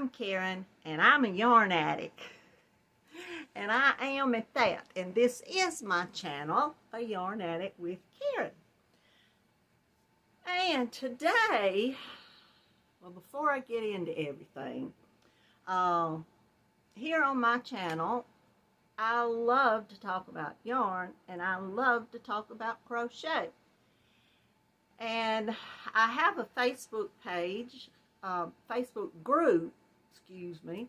I'm Karen, and I'm a yarn addict. And I am at that. And this is my channel, A Yarn Addict with Karen. And today, well, before I get into everything, here on my channel, I love to talk about yarn, and I love to talk about crochet. And I have a Facebook page, Facebook group, excuse me.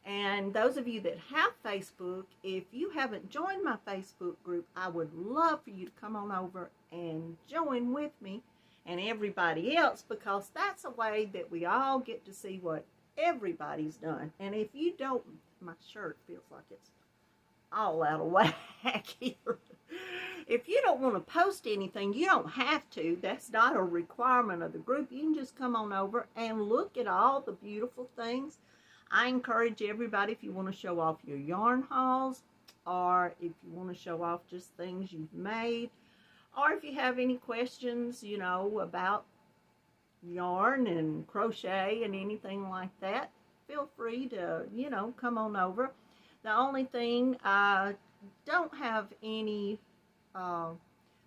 And those of you that have Facebook, if you haven't joined my Facebook group, I would love for you to come on over and join with me and everybody else, because that's a way that we all get to see what everybody's done. And if you don't, my shirt feels like it's all out of whack here. If you don't want to post anything, you don't have to. That's not a requirement of the group. You can just come on over and look at all the beautiful things. I encourage everybody, if you want to show off your yarn hauls, or if you want to show off just things you've made, or if you have any questions, you know, about yarn and crochet and anything like that, feel free to, you know, come on over. The only thing, I don't have any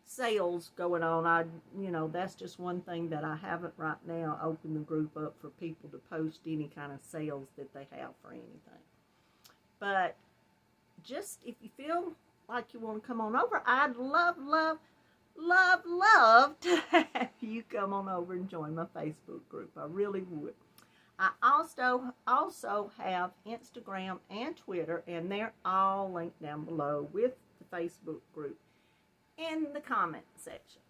sales going on. You know, that's just one thing that I haven't right now opened the group up for people to post any kind of sales that they have for anything. But just if you feel like you want to come on over, I'd love to have you come on over and join my Facebook group. I really would. I also have Instagram and Twitter, and they're all linked down below with the Facebook group in the comment section.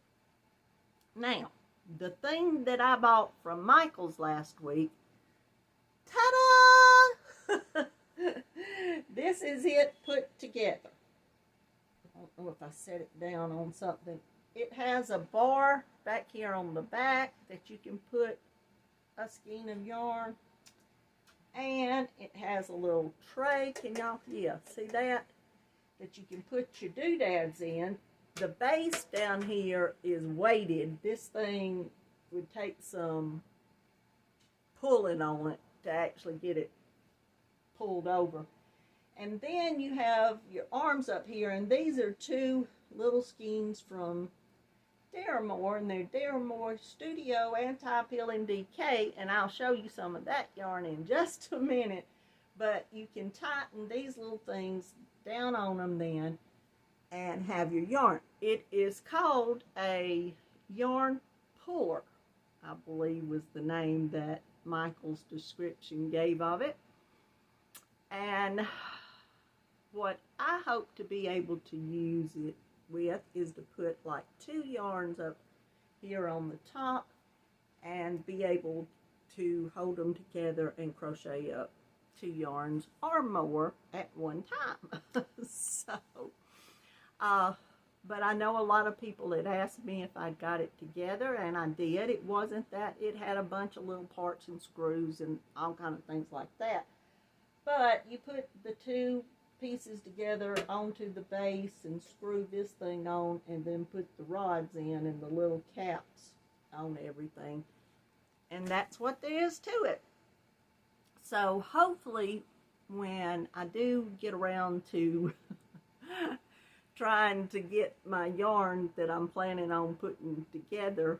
Now, the thing that I bought from Michael's last week, ta-da! This is it put together. I don't know if I set it down on something. It has a bar back here on the back that you can put a skein of yarn, and it has a little tray. Can y'all, yeah, see that you can put your doodads in. The base down here is weighted. This thing would take some pulling on it to actually get it pulled over. And then you have your arms up here, and these are two little skeins from Daramore, and they're Daramore Studio Anti-Peel and Decay, and I'll show you some of that yarn in just a minute. But you can tighten these little things down on them then and have your yarn. It is called a yarn puller, I believe was the name that Michael's description gave of it. And what I hope to be able to use it with is to put like two yarns up here on the top and be able to hold them together and crochet up two yarns or more at one time. But I know a lot of people had asked me if I'd got it together, and I did. It wasn't that. It had a bunch of little parts and screws and all kind of things like that. But you put the two pieces together onto the base and screw this thing on, and then put the rods in and the little caps on everything, and that's what there is to it. So hopefully when I do get around to trying to get my yarn that I'm planning on putting together,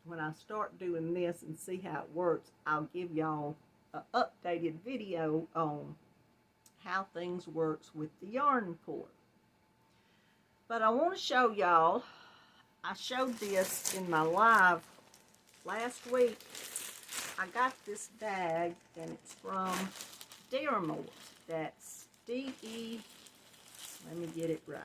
when I start doing this and see how it works, I'll give y'all an updated video on how things works with the yarn puller. But I want to show y'all, I showed this in my live last week. I got this bag, and it's from Daramore. That's D-E, let me get it right.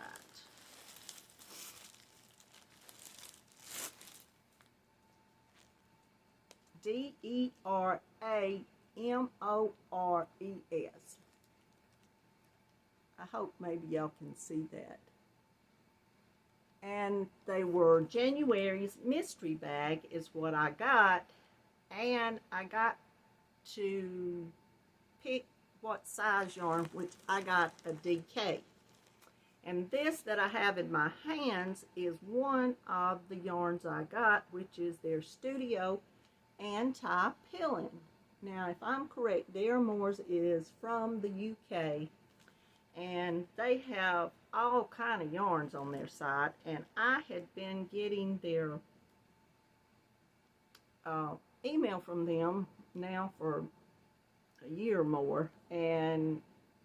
D-E-R-A-M-O-R-E-S. I hope maybe y'all can see that. And they were January's mystery bag is what I got. And I got to pick what size yarn, which I got a DK. And this that I have in my hands is one of the yarns I got, which is their Studio Anti-Peeling Now, if I'm correct, Dare Moore's is from the UK, and they have all kind of yarns on their site, and I had been getting their email from them now for a year or more, and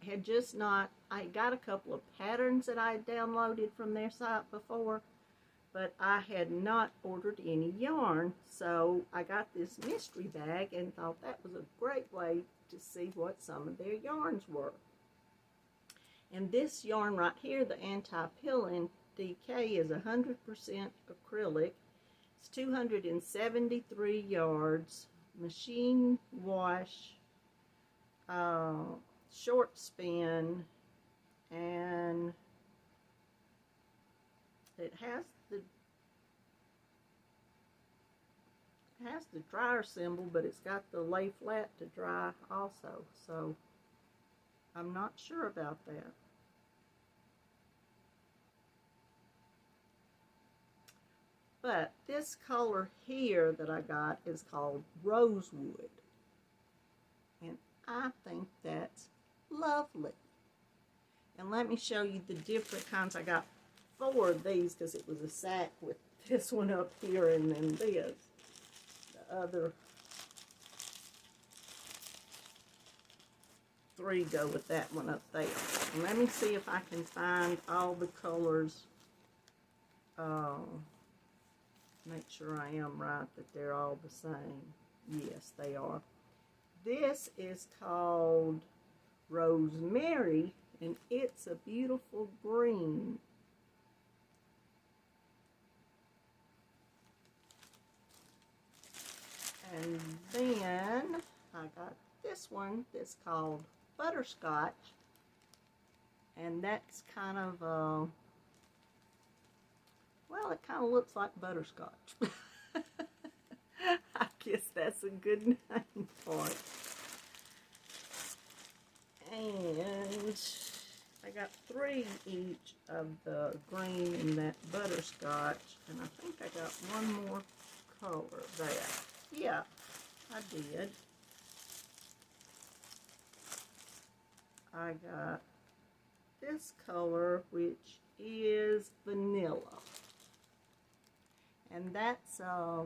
had just not, I got a couple of patterns that I had downloaded from their site before, but I had not ordered any yarn. So I got this mystery bag and thought that was a great way to see what some of their yarns were. And this yarn right here, the anti-pilling DK, is 100% acrylic. It's 273 yards, machine wash, short spin, and it has the dryer symbol, but it's got the lay flat to dry also, so I'm not sure about that. But this color here that I got is called Rosewood, and I think that's lovely. And let me show you the different kinds. I got 4 of these because it was a sack with this one up here and then this. The other 3 go with that one up there. And let me see if I can find all the colors. Make sure I am right that they're all the same. Yes, they are. This is called Rosemary, and it's a beautiful green. And then I got this one that's called Butterscotch, and that's kind of well, it kind of looks like butterscotch. I guess that's a good name for it. And I got 3 each of the green and that butterscotch, and I think I got one more color there. Yeah, I did. I got this color, which is vanilla. And that's, I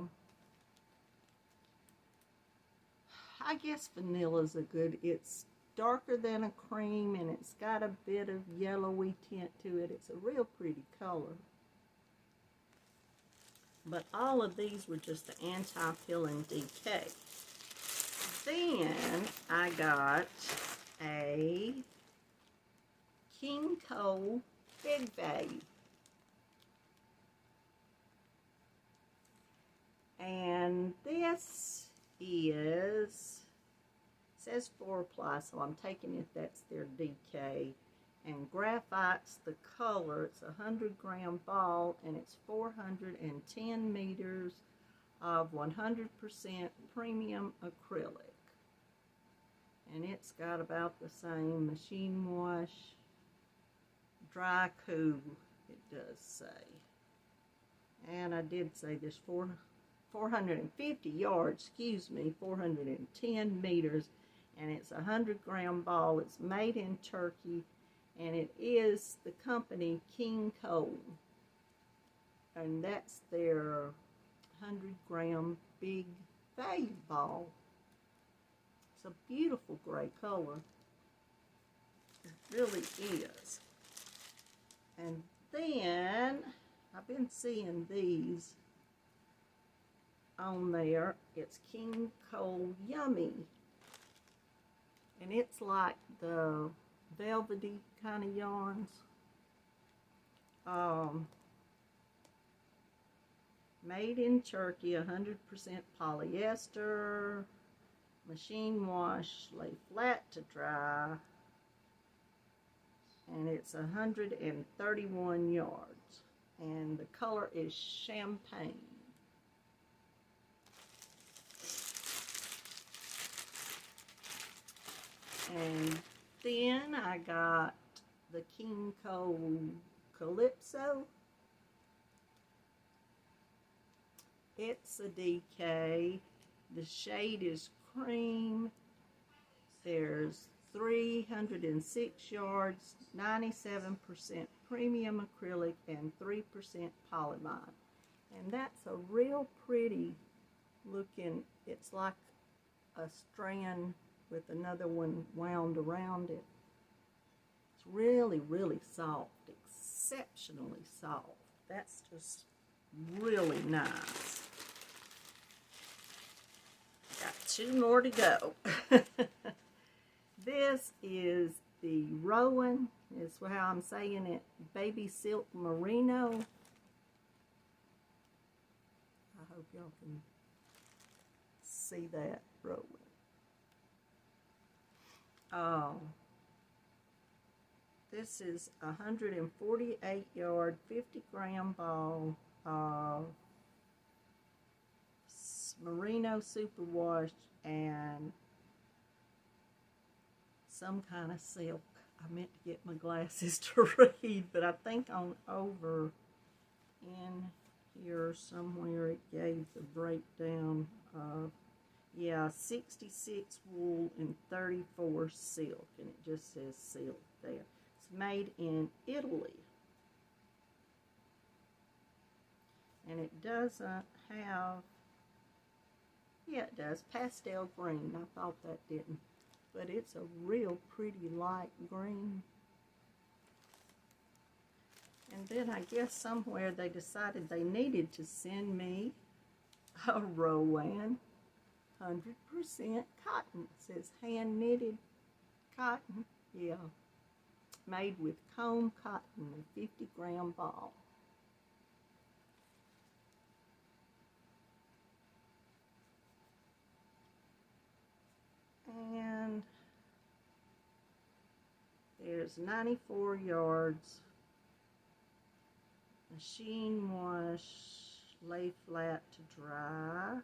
guess vanilla's a good, it's darker than a cream, and it's got a bit of yellowy tint to it. It's a real pretty color. But all of these were just the anti-pilling DK. Then I got a King Cole Big Value. And this is, says 4-ply, so I'm taking it that's their DK. And graphite's the color. It's a 100-gram ball, and it's 410 meters of 100% premium acrylic. And it's got about the same machine wash, dry cool, it does say. And I did say there's 450 yards, 410 meters, and it's a 100-gram ball. It's made in Turkey, and it is the company King Cole, and that's their 100-gram big value ball. It's a beautiful gray color. It really is. And then I've been seeing these on there. It's King Cole Yummy, and it's like the velvety kind of yarns. Made in Turkey, 100% polyester, machine wash, lay flat to dry, and it's 131 yards, and the color is champagne. And then I got the King Cole Calypso. It's a DK, The shade is cream. There's 306 yards, 97% premium acrylic, and 3% polyvinyl. And that's a real pretty looking, it's like a strand with another one wound around it. It's really, really soft, exceptionally soft. That's just really nice. Got 2 more to go. This is the Rowan, is how I'm saying it, Baby Silk Merino. I hope y'all can see that Rowan. This is 148 yard, 50 gram ball of merino superwash and some kind of silk. I meant to get my glasses to read, but I think on over in here somewhere it gave the breakdown of, yeah, 66 wool and 34 silk, and it just says silk there. It's made in Italy. And it doesn't have, yeah, it does, pastel green. I thought that didn't. But it's a real pretty light green. And then I guess somewhere they decided they needed to send me a Rowan 100% cotton. It says hand knitted cotton. Yeah. Made with comb cotton, a 50 gram ball. And there's 94 yards, machine wash, lay flat to dry.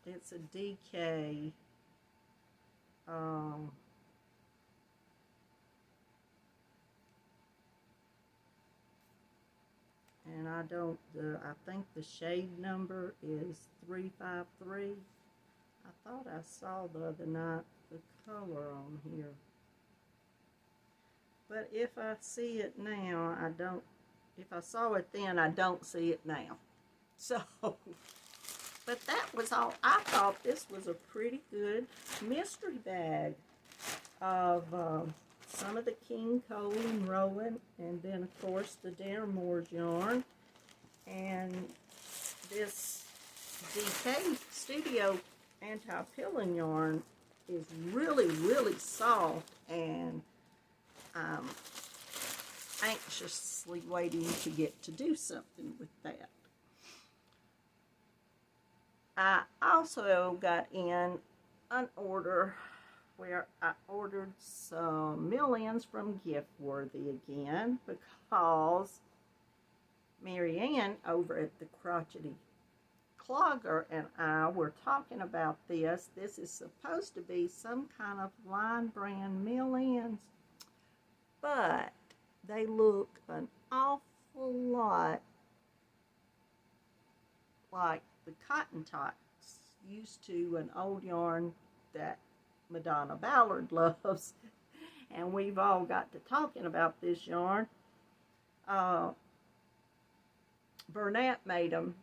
It's a DK. And I don't, I think the shade number is 353. I thought I saw the other night the color on here. But if I see it now, I don't, if I saw it then, I don't see it now. So, but that was all. I thought this was a pretty good mystery bag of some of the King Cole and Rowan, and then of course the Daremore's yarn, and this DK Studio anti-pilling yarn is really, really soft, and I'm anxiously waiting to get to do something with that. I also got in an order where I ordered some mill-ends from Giftworthy again, because Marieanne over at the Crochety Clogger and I were talking about this. This is supposed to be some kind of line brand mill-ends, but they look an awful lot like the cotton tots used to, an old yarn that Madonna Ballard loves, and we've all got to talking about this yarn. Burnett made them,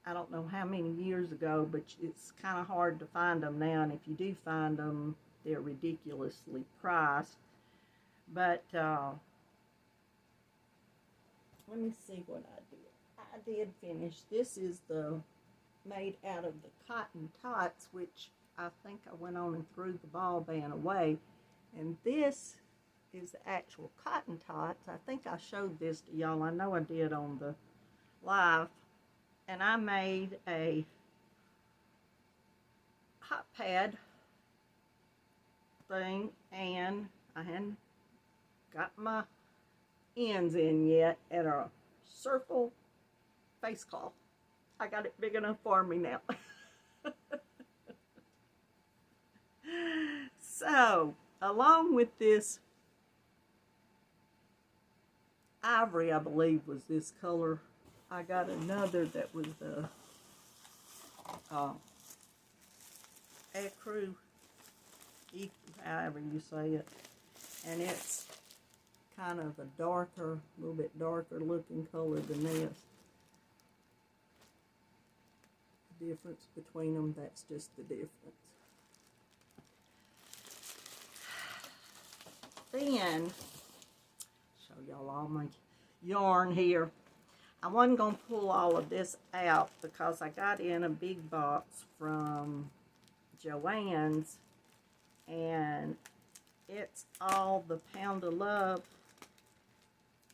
I don't know how many years ago, but it's kind of hard to find them now, and if you do find them, they're ridiculously priced. But let me see what I did. I did finish. This is the made out of the cotton tots, which I think I went on and threw the ball band away. And this is the actual cotton tots. I think I showed this to y'all. I know I did on the live. And I made a hot pad thing, and I hadn't got my ends in yet, at a circle face cloth. I got it big enough for me now. So, along with this ivory, I believe was this color. I got another that was the ecru, however you say it, and it's kind of a darker, a little bit darker looking color than this. The difference between them, that's just the difference. Then, show y'all all my yarn here. I wasn't going to pull all of this out because I got in a big box from Joann's, and it's all the Pound of Love,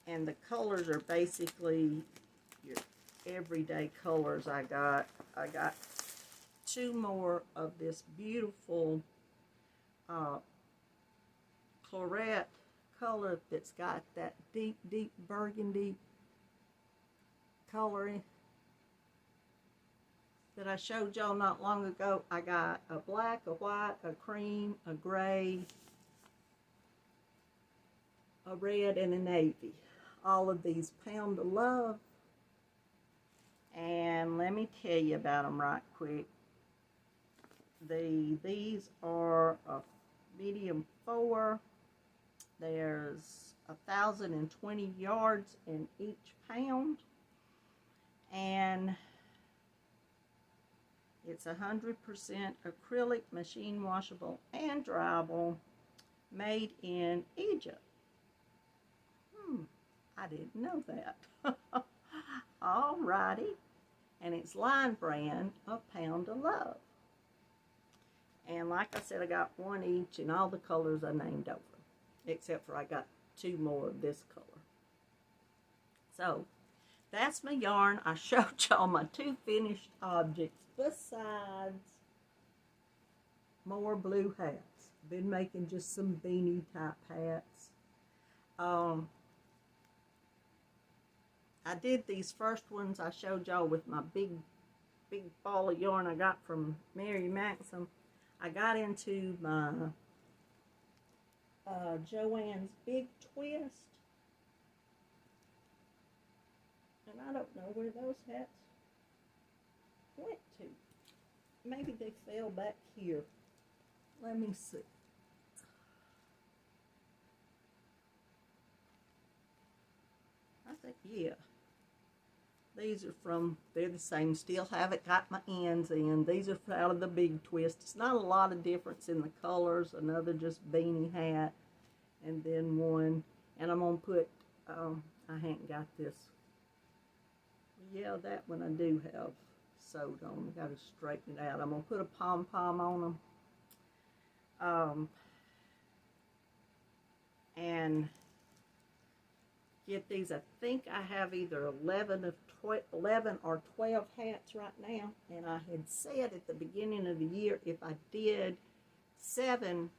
and the colors are basically your everyday colors. I got 2 more of this beautiful claret color that's got that deep burgundy coloring that I showed y'all not long ago. I got a black, a white, a cream, a gray, a red, and a navy. All of these Pound of Love. And let me tell you about them right quick. These are a medium 4. There's 1,020 yards in each pound. And it's 100% acrylic, machine washable, and dryable, made in Egypt. I didn't know that. Alrighty. And it's line brand of Pound of Love. And like I said, I got 1 each, and all the colors I named over. Except for I got 2 more of this color. So, that's my yarn. I showed y'all my 2 finished objects besides more blue hats. Been making just some beanie type hats. I did these first ones I showed y'all with my big ball of yarn I got from Marieanne. I got into my Joann's Big Twist. And I don't know where those hats went to. Maybe they fell back here. Let me see. I think, yeah. These are from, they're the same. Still haven't got my ends in. These are out of the Big Twist. It's not a lot of difference in the colors. Another just beanie hat. And then one. And I'm going to put, I haven't got this. Yeah, that one I do have sewed on. I got to straighten it out. I'm going to put a pom-pom on them. And get these. I think I have either 11 or 12 hats right now. And I had said at the beginning of the year, if I did 7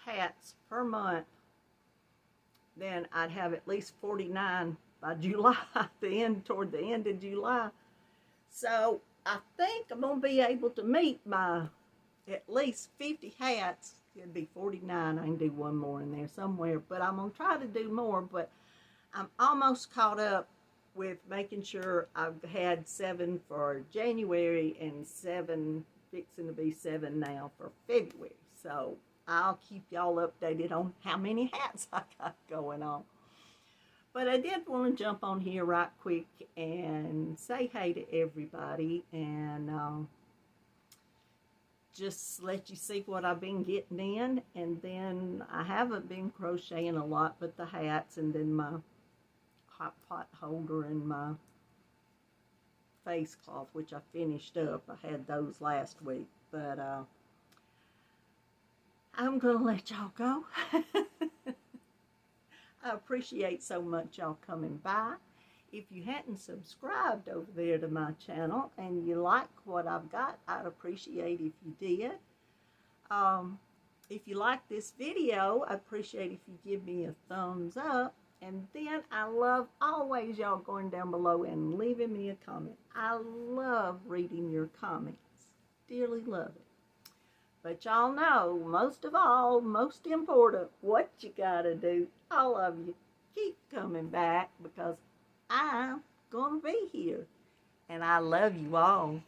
hats per month, then I'd have at least 49 by July, toward the end of July. So I think I'm going to be able to meet my at least 50 hats. It'd be 49. I can do one more in there somewhere, but I'm going to try to do more. But I'm almost caught up with making sure I've had 7 for January and 7, fixing to be 7 now for February. So I'll keep y'all updated on how many hats I got going on. But I did want to jump on here right quick and say hey to everybody, and just let you see what I've been getting in. And then I haven't been crocheting a lot, but the hats, and then my hot pot holder and my face cloth, which I finished up. I had those last week, but I'm going to let y'all go. I appreciate so much y'all coming by. If you hadn't subscribed over there to my channel and you like what I've got, I'd appreciate if you did. If you like this video, I'd appreciate if you give me a thumbs up. And then I love always y'all going down below and leaving me a comment. I love reading your comments. Dearly love it. But y'all know, most of all, most important, what you gotta do, all of you, keep coming back, because I'm going to be here. And I love you all.